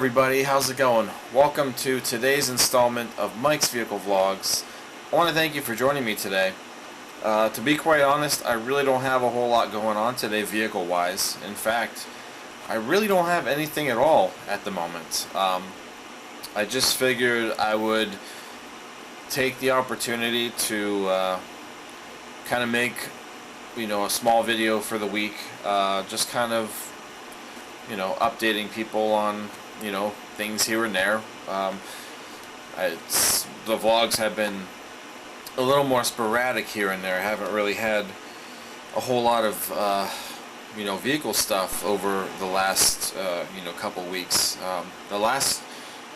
everybody, how's it going? Welcome to today's installment of Mike's Vehicle Vlogs. I want to thank you for joining me today. To be quite honest, I really don't have a whole lot going on today vehicle-wise. In fact, I really don't have anything at all at the moment. I just figured I would take the opportunity to kind of make, a small video for the week, just kind of updating people on, things here and there. The vlogs have been a little more sporadic here and there. I haven't really had a whole lot of, vehicle stuff over the last, couple weeks. The last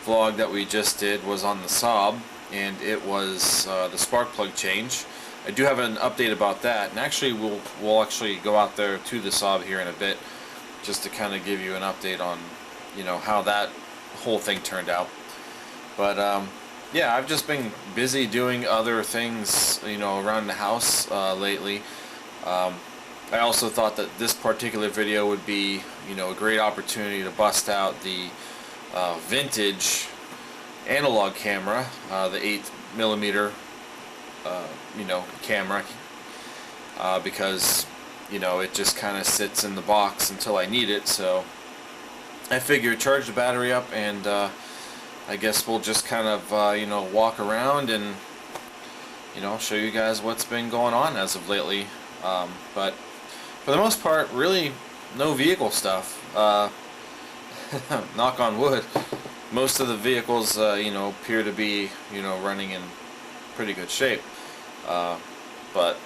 vlog that we just did was on the Saab, and it was the spark plug change. I do have an update about that, and actually we'll actually go out there to the Saab here in a bit, just to kind of give you an update on, how that whole thing turned out. But yeah, I've just been busy doing other things, around the house lately. I also thought that this particular video would be, a great opportunity to bust out the vintage analog camera, the 8mm, camera, because it just kind of sits in the box until I need it. So I figured charge the battery up, and I guess we'll just kind of walk around and show you guys what's been going on as of lately. But for the most part, really no vehicle stuff. Knock on wood. Most of the vehicles appear to be running in pretty good shape. But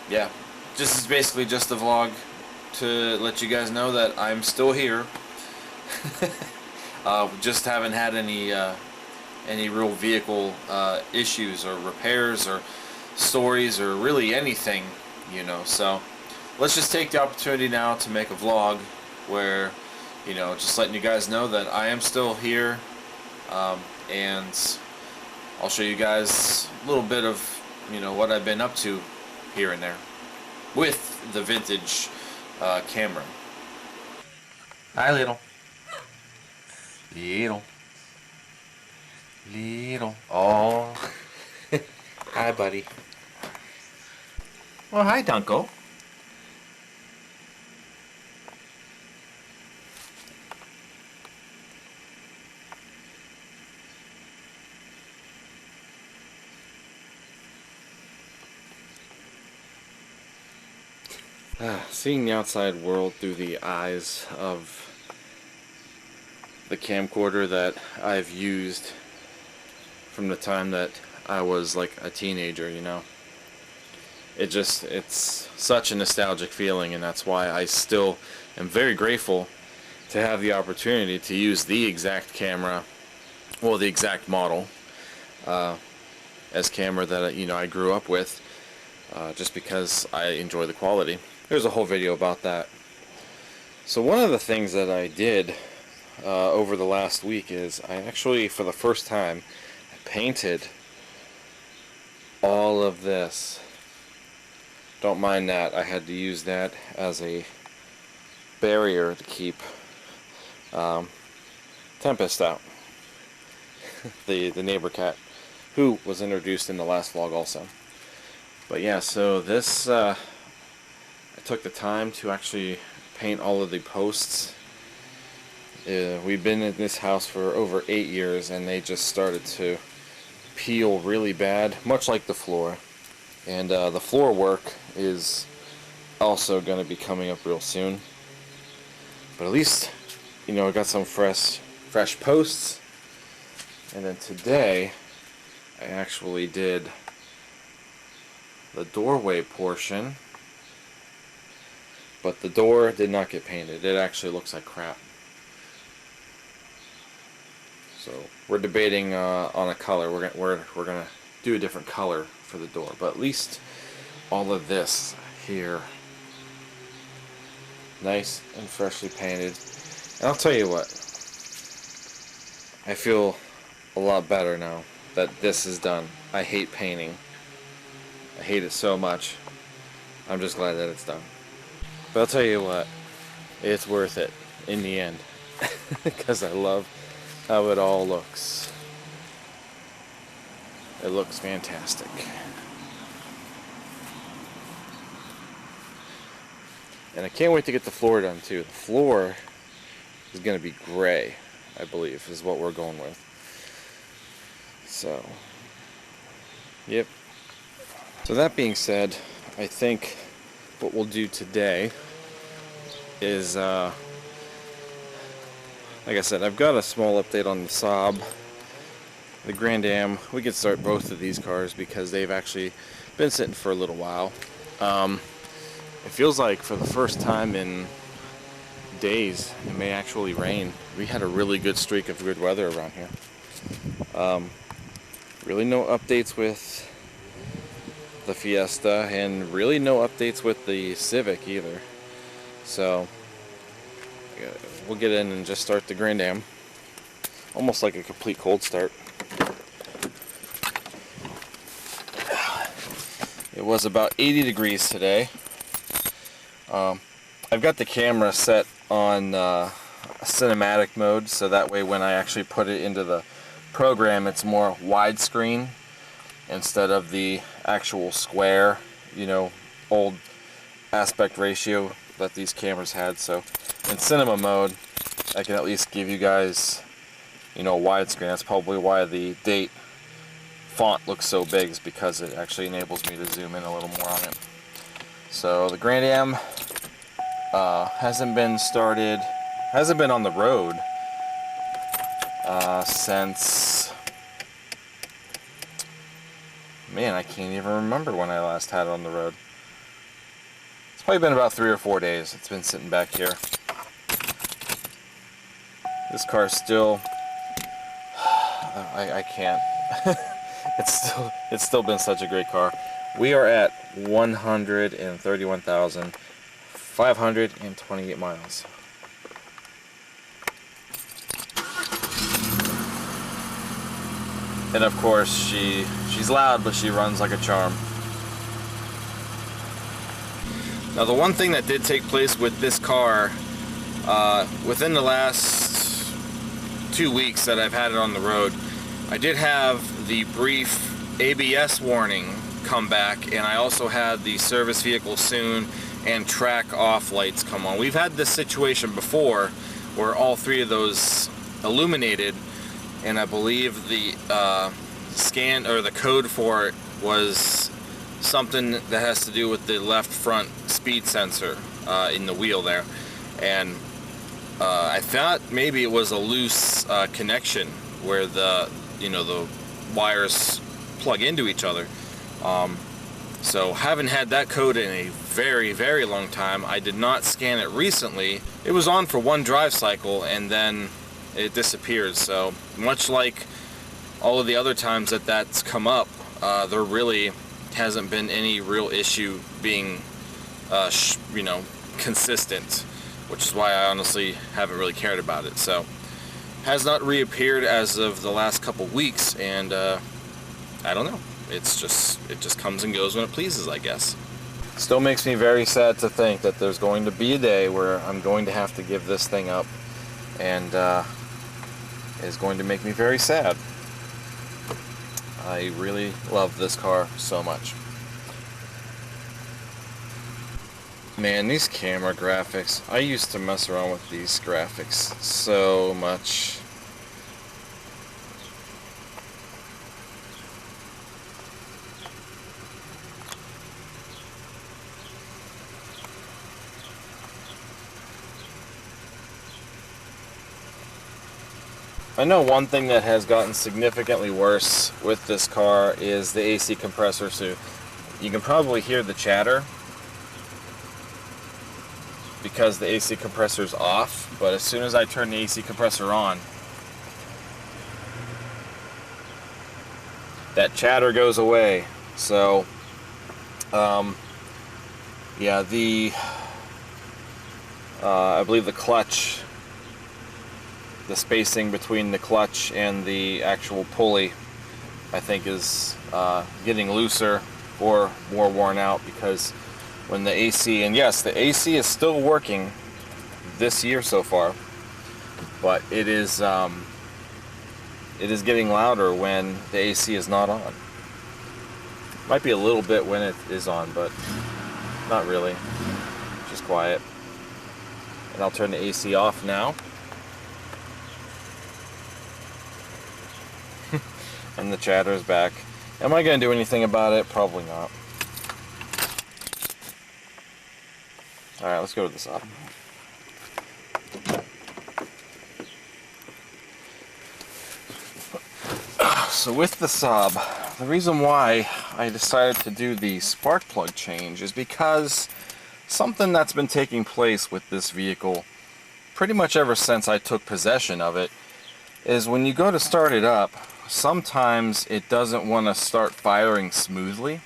yeah, this is basically just a vlog to let you guys know that I'm still here. Just haven't had any real vehicle issues or repairs or stories or really anything, so let's just take the opportunity now to make a vlog where just letting you guys know that I am still here, and I'll show you guys a little bit of what I've been up to here and there with the vintage camera. Hi, little. Oh. Hi, buddy. Well, hi, Dunko. Seeing the outside world through the eyes of the camcorder that I've used from the time that I was like a teenager, it's such a nostalgic feeling, and that's why I still am very grateful to have the opportunity to use the exact camera, well, the exact model as camera that I grew up with, just because I enjoy the quality. There's a whole video about that. So one of the things that I did over the last week is I actually, for the first time, painted all of this. Don't mind that. I had to use that as a barrier to keep Tempest out. the neighbor cat, who was introduced in the last vlog also. But yeah, so this I took the time to actually paint all of the posts. We've been in this house for over 8 years, and they just started to peel really bad, much like the floor. And the floor work is also going to be coming up real soon. But at least, I got some fresh posts. And then today, I actually did the doorway portion. But the door did not get painted. It actually looks like crap. So we're debating on a color. We're gonna do a different color for the door. But at least all of this here, nice and freshly painted. And I'll tell you what, I feel a lot better now that this is done. I hate painting. I hate it so much. I'm just glad that it's done. But I'll tell you what, it's worth it in the end. because I love how it all looks. It looks fantastic. And I can't wait to get the floor done too. The floor is going to be gray, I believe, is what we're going with. So, yep. So that being said, I think what we'll do today is, like I said, I've got a small update on the Saab, the Grand Am. We could start both of these cars because they've actually been sitting for a little while. It feels like for the first time in days it may actually rain. We had a really good streak of good weather around here. Really no updates with the Fiesta, and really no updates with the Civic either. So we'll get in and just start the Grand Am. Almost like a complete cold start. It was about 80 degrees today. I've got the camera set on cinematic mode, so that way when I actually put it into the program, it's more widescreen instead of the actual square, you know, old aspect ratio that these cameras had. So in cinema mode, I can at least give you guys, you know, widescreen. That's probably why the date font looks so big, is because it actually enables me to zoom in a little more on it. So the Grand Am hasn't been on the road since, man, I can't even remember when I last had it on the road. It's probably been about 3 or 4 days. It's been sitting back here. This car's still, I can't. It's still been such a great car. We are at 131,528 miles. And of course, she's loud, but she runs like a charm. Now, the one thing that did take place with this car, within the last 2 weeks that I've had it on the road, I did have the brief ABS warning come back, and I also had the service vehicle soon and track off lights come on. We've had this situation before where all three of those illuminated, and I believe the scan or the code for it was something that has to do with the left front speed sensor in the wheel there, and I thought maybe it was a loose connection where the wires plug into each other. So haven't had that code in a very, very long time. I did not scan it recently. It was on for one drive cycle and then it disappeared. So much like all of the other times that that's come up, there really hasn't been any real issue being consistent, which is why I honestly haven't really cared about it. So has not reappeared as of the last couple weeks, and I don't know. It just comes and goes when it pleases, I guess. Still makes me very sad to think that there's going to be a day where I'm going to have to give this thing up, and is going to make me very sad. I really love this car so much. Man, these camera graphics, I used to mess around with these graphics so much. I know one thing that has gotten significantly worse with this car is the AC compressor. So you can probably hear the chatter because the AC compressor is off, but as soon as I turn the AC compressor on, that chatter goes away. So yeah, I believe the clutch, the spacing between the clutch and the actual pulley, I think is getting looser or more worn out, because when the AC, and yes, the AC is still working this year so far, but it is getting louder when the AC is not on. Might be a little bit when it is on, but not really. Just quiet. And I'll turn the AC off now. And the chatter is back. Am I going to do anything about it? Probably not. Alright, let's go to the sub. So with the sub, the reason why I decided to do the spark plug change is because something that's been taking place with this vehicle pretty much ever since I took possession of it is when you go to start it up, sometimes it doesn't want to start firing smoothly.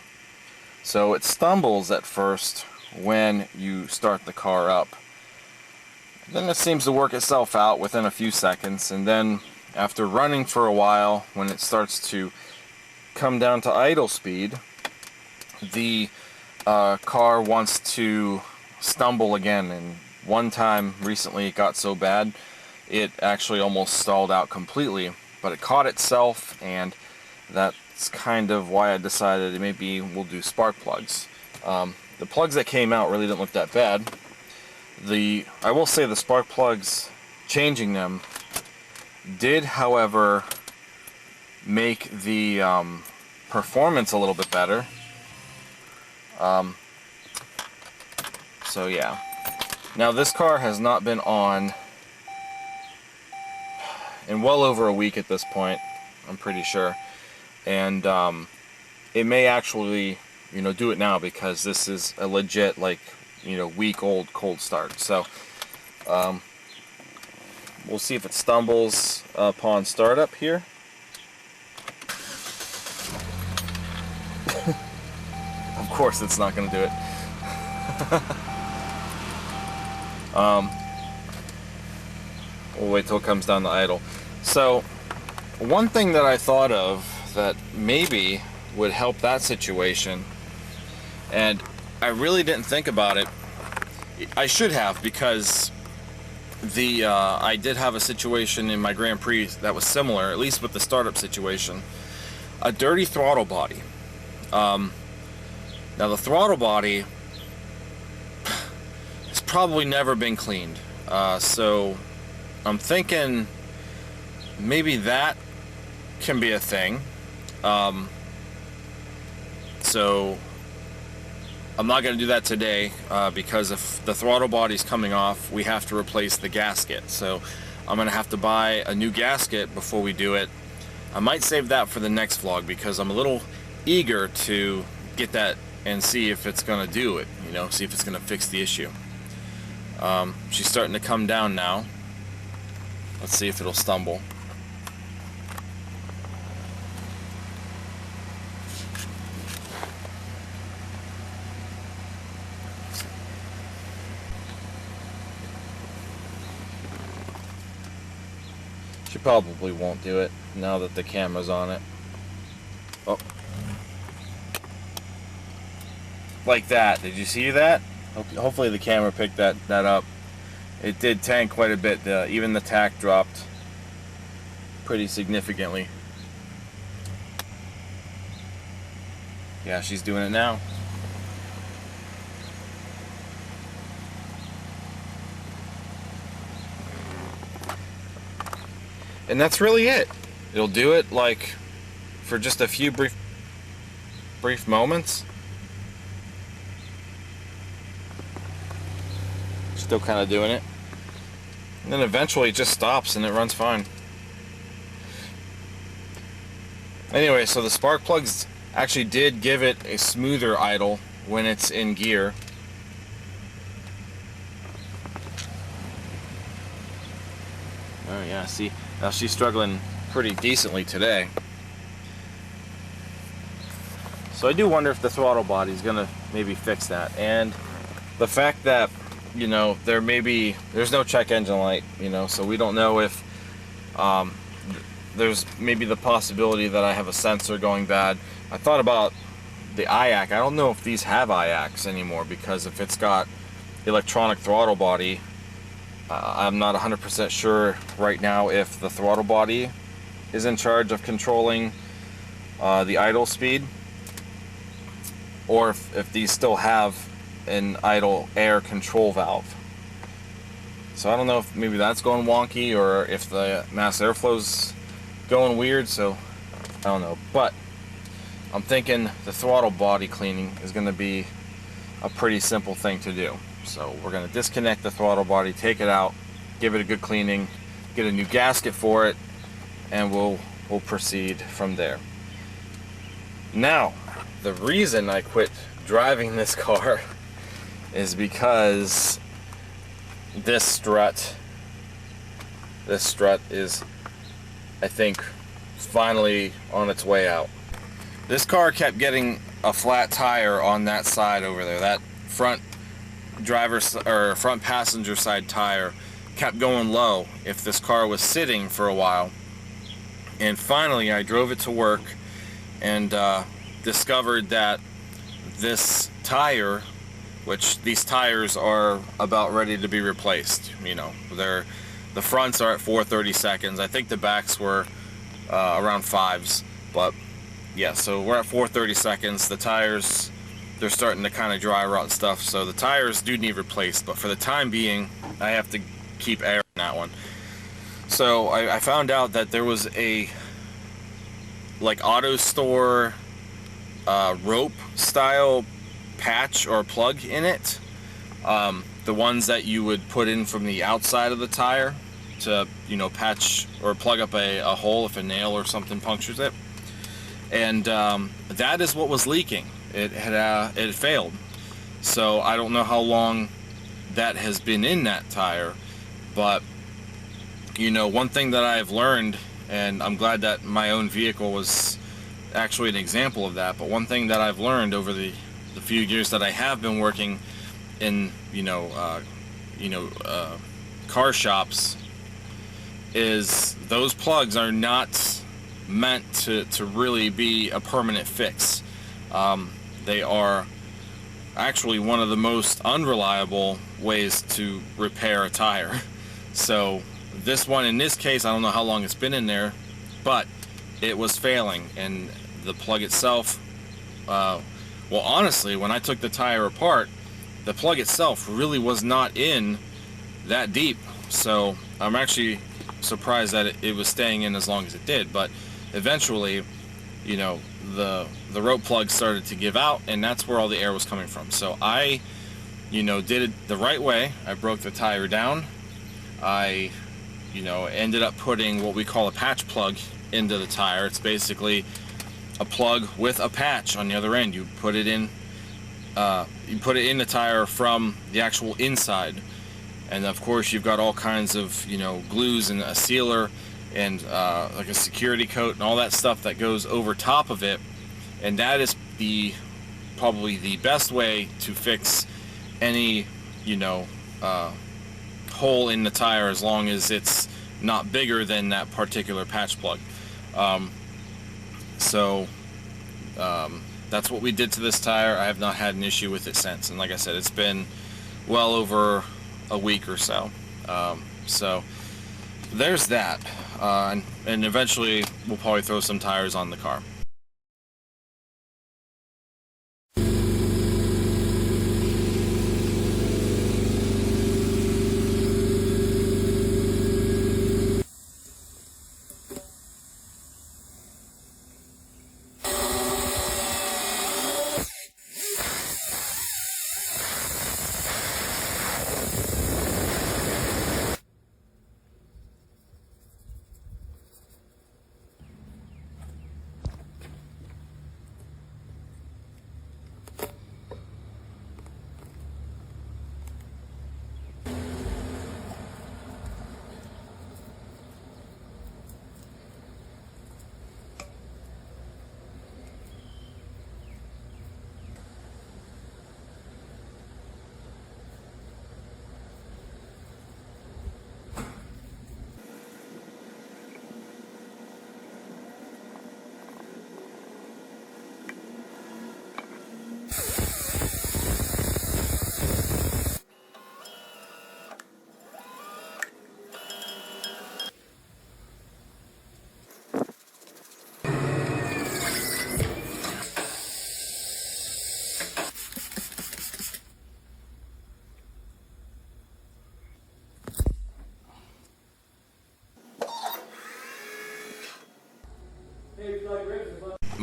So it stumbles at first when you start the car up. Then it seems to work itself out within a few seconds, and then after running for a while, when it starts to come down to idle speed, the car wants to stumble again. And one time recently it got so bad it actually almost stalled out completely, but it caught itself, and that's kind of why I decided maybe we'll do spark plugs. The plugs that came out really didn't look that bad. I will say the spark plugs, changing them did, however, make the performance a little bit better. So yeah. Now this car has not been on in well over a week at this point, I'm pretty sure. And it may actually, do it now, because this is a legit, week-old cold start. So we'll see if it stumbles upon startup here. Of course it's not going to do it. We'll wait till it comes down to idle. So one thing that I thought of that maybe would help that situation, and I really didn't think about it. I should have, because I did have a situation in my Grand Prix that was similar, at least with the startup situation. A dirty throttle body. Now the throttle body has probably never been cleaned, so I'm thinking maybe that can be a thing. So I'm not going to do that today, because if the throttle body's coming off, we have to replace the gasket. So I'm going to have to buy a new gasket before we do it. I might save that for the next vlog, because I'm a little eager to get that and see if it's going to do it, see if it's going to fix the issue. She's starting to come down now. Let's see if it'll stumble. She probably won't do it now that the camera's on it. Oh. Like that. Did you see that? Hopefully the camera picked that up. It did tank quite a bit. Even the tack dropped pretty significantly. Yeah, she's doing it now. And that's really it. It'll do it for just a few brief moments. Still kind of doing it. And then eventually it just stops and it runs fine. Anyway, so the spark plugs actually did give it a smoother idle when it's in gear. Oh yeah, see, now she's struggling pretty decently today. So I do wonder if the throttle body is gonna maybe fix that. And the fact that, there's no check engine light, so we don't know if there's maybe the possibility that I have a sensor going bad. I thought about the IAC. I don't know if these have IACs anymore, because if it's got electronic throttle body, I'm not 100% sure right now if the throttle body is in charge of controlling the idle speed, or if these still have an idle air control valve. So I don't know if maybe that's going wonky or if the mass airflow's going weird, so I don't know. But I'm thinking the throttle body cleaning is going to be a pretty simple thing to do. So we're going to disconnect the throttle body, take it out, give it a good cleaning, get a new gasket for it, and we'll proceed from there. Now, the reason I quit driving this car is because this strut is, I think, finally on its way out. This car kept getting a flat tire on that side over there. That front front passenger side tire kept going low if this car was sitting for a while. And finally I drove it to work and discovered that this tire, which these tires are about ready to be replaced. You know, the fronts are at 430 seconds. I think the backs were around 5s, but yeah, so we're at 430 seconds. The tires, they're starting to kind of dry rot and stuff, so the tires do need replaced, but for the time being I have to keep air in that one. So I found out that there was a like auto store rope style patch or plug in it, the ones that you would put in from the outside of the tire to, you know, patch or plug up a hole if a nail or something punctures it. And that is what was leaking. It had failed. So I don't know how long that has been in that tire, but you know, one thing that I've learned, and I'm glad that my own vehicle was actually an example of that, but one thing that I've learned over the few years that I have been working in car shops is those plugs are not meant to really be a permanent fix. They are actually one of the most unreliable ways to repair a tire. So this one, in this case, I don't know how long it's been in there, but it was failing, and the plug itself, well, honestly, when I took the tire apart, the plug itself really was not in that deep. So I'm actually surprised that it was staying in as long as it did. But eventually, you know, the rope plug started to give out, and that's where all the air was coming from. So I, you know, did it the right way. I broke the tire down. I, you know, ended up putting what we call a patch plug into the tire. It's basically a plug with a patch on the other end. You put it in the tire from the actual inside, and of course you've got all kinds of, you know, glues and a sealer and like a security coat and all that stuff that goes over top of it, and that is probably the best way to fix any, you know, hole in the tire, as long as it's not bigger than that particular patch plug. That's what we did to this tire. I have not had an issue with it since, and like I said, it's been well over a week or so. So there's that, and eventually we'll probably throw some tires on the car.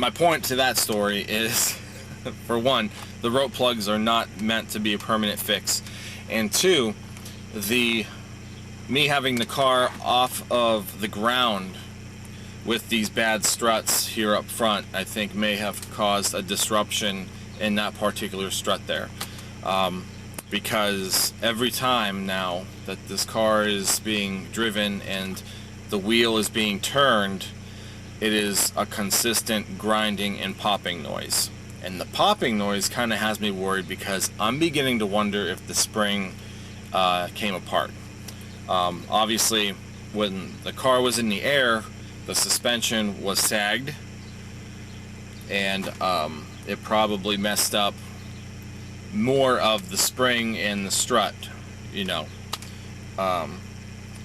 my point to that story is, for one, the rope plugs are not meant to be a permanent fix, and two, me having the car off of the ground with these bad struts here up front, I think may have caused a disruption in that particular strut there. Because every time now that this car is being driven and the wheel is being turned, it is a consistent grinding and popping noise. And the popping noise kind of has me worried, because I'm beginning to wonder if the spring came apart. Obviously, when the car was in the air, the suspension was sagged, and it probably messed up more of the spring and the strut, you know.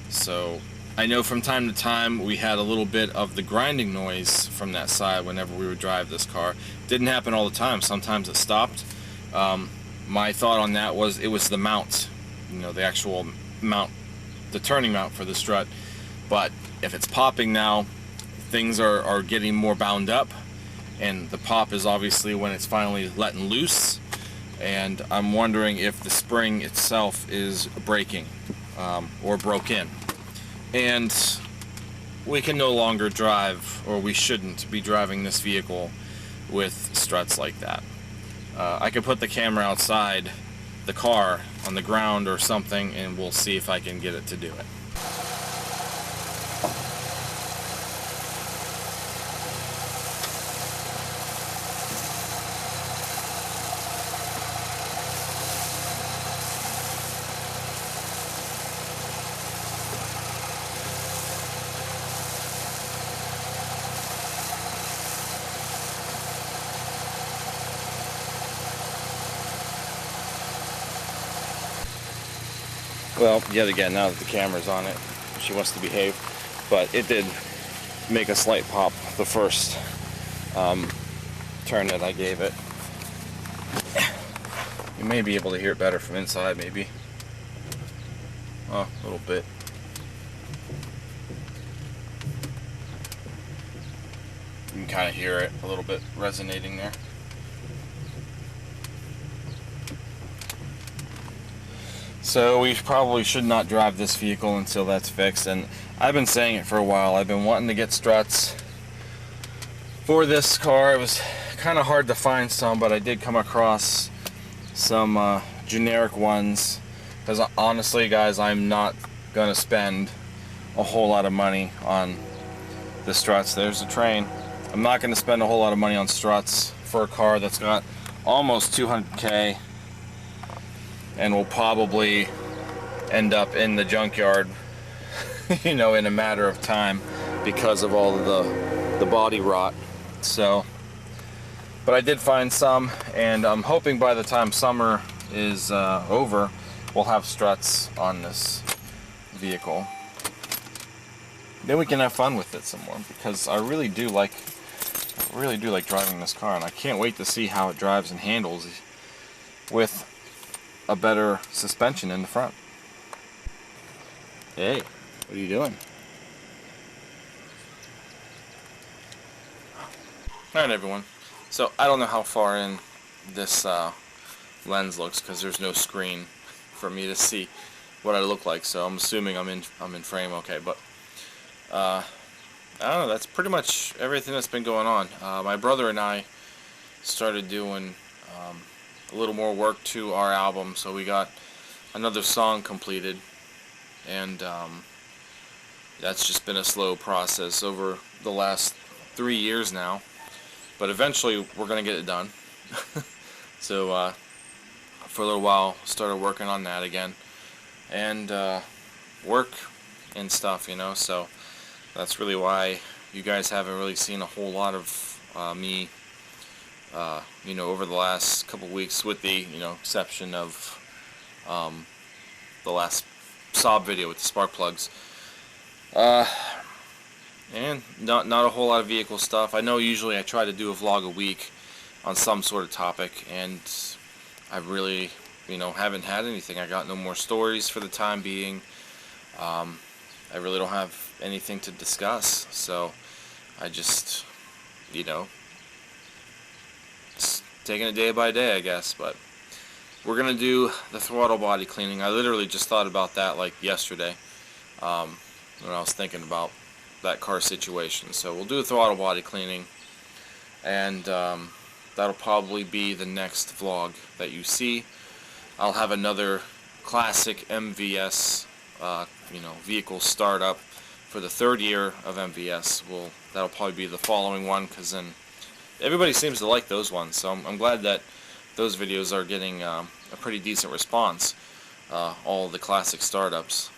So I know from time to time we had a little bit of the grinding noise from that side whenever we would drive this car. Didn't happen all the time. Sometimes it stopped. My thought on that was it was the mount, you know, the actual mount, the turning mount for the strut. But if it's popping now, things are getting more bound up, and the pop is obviously when it's finally letting loose. And I'm wondering if the spring itself is breaking or broke in, and we can no longer drive, or we shouldn't be driving this vehicle with struts like that. I could put the camera outside the car on the ground or something, and we'll see if I can get it to do it. Well, yet again, now that the camera's on it, she wants to behave, but it did make a slight pop the first turn that I gave it. You may be able to hear it better from inside, maybe. Oh, a little bit. You can kind of hear it a little bit resonating there. So we probably should not drive this vehicle until that's fixed, and I've been saying it for a while. I've been wanting to get struts for this car. It was kind of hard to find some, but I did come across some generic ones, because honestly, guys, I'm not going to spend a whole lot of money on the struts. There's a train. I'm not going to spend a whole lot of money on struts for a car that's got almost 200K. And will probably end up in the junkyard, you know, in a matter of time because of all of the body rot. So, but I did find some, and I'm hoping by the time summer is over, we'll have struts on this vehicle. Then we can have fun with it some more, because I really do like driving this car, and I can't wait to see how it drives and handles with a better suspension in the front. Hey, what are you doing? Alright, everyone. So I don't know how far in this lens looks, because there's no screen for me to see what I look like. So I'm assuming I'm in frame okay. But I don't know. That's pretty much everything that's been going on. My brother and I started doing a little more work to our album, so we got another song completed, and that's just been a slow process over the last 3 years now, but eventually we're gonna get it done. So for a little while started working on that again, and work and stuff, you know, so that's really why you guys haven't really seen a whole lot of me you know, over the last couple weeks, with the, you know, exception of the last sob video with the spark plugs, and not a whole lot of vehicle stuff. I know usually I try to do a vlog a week on some sort of topic, and I really, you know, haven't had anything. I got no more stories for the time being. I really don't have anything to discuss, so I just, you know, taking it day by day, I guess. But we're gonna do the throttle body cleaning. I literally just thought about that like yesterday, when I was thinking about that car situation. So we'll do a throttle body cleaning, and that'll probably be the next vlog that you see. I'll have another classic MVS, vehicle startup for the 3rd year of MVS. That'll probably be the following one, because then everybody seems to like those ones. So I'm glad that those videos are getting a pretty decent response. All the classic startups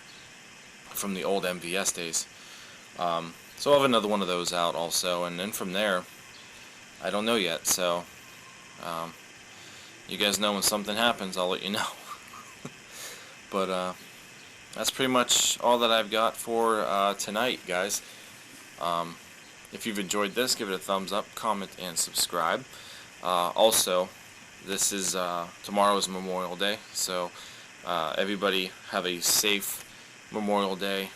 from the old MVS days. So I'll have another one of those out also, and then from there, I don't know yet. So you guys know when something happens, I'll let you know. But that's pretty much all that I've got for tonight, guys. If you've enjoyed this, give it a thumbs up, comment, and subscribe. Also, this is tomorrow is Memorial Day, so everybody have a safe Memorial Day.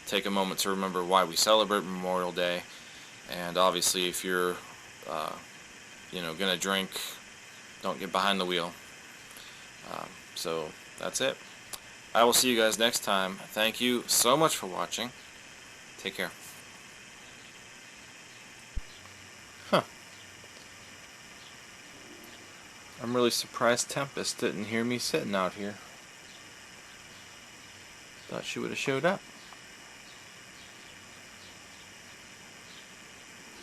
Take a moment to remember why we celebrate Memorial Day, and obviously, if you're gonna drink, don't get behind the wheel. So that's it. I will see you guys next time. Thank you so much for watching. Take care. I'm really surprised Tempest didn't hear me sitting out here. Thought she would have showed up.